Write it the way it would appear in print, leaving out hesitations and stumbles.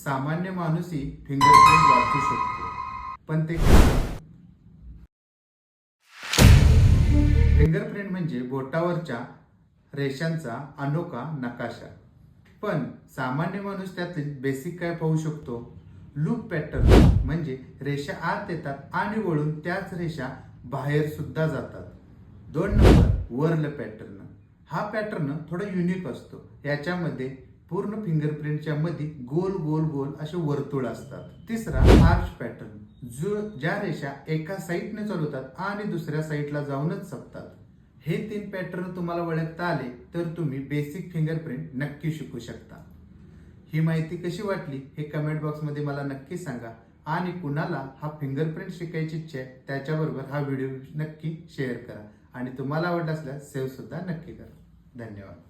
सामान्य माणूसही फिंगरप्रिंट वाचू शकतो, पण ते फिंगरप्रिंट म्हणजे बोटावरच्या रेषांचा अनोखा नकाशा. पण सामान्य माणूस त्यातील बेसिक काय पाहू शकतो? लूप पॅटर्न म्हणजे रेषा आत येतात आणि वळून त्याच रेषा बाहेर सुद्धा जातात. 2 नंबर वर्ल पॅटर्न. हा पॅटर्न थोडा युनिक असतो. याच्यामध्ये पूर्ण फिंगरप्रिंटच्या मध्ये गोल गोल गोल असे वर्तुळ असतात. तिसरा आर्च पॅटर्न, ज्या रेषा एका साईडने चालवतात आणि दुसऱ्या साईडला जाऊनच संपतात. हे 3 पॅटर्न तुम्हाला ओळखता आले तर तुम्ही बेसिक फिंगरप्रिंट नक्की शिकू शकता. ही माहिती कशी वाटली हे कमेंट बॉक्समध्ये मला नक्की सांगा आणि कुणाला हा फिंगरप्रिंट शिकायची इच्छा आहे त्याच्याबरोबर हा व्हिडिओ नक्की शेअर करा आणि तुम्हाला आवडला असल्यास सेव्ह सुद्धा नक्की करा. धन्यवाद.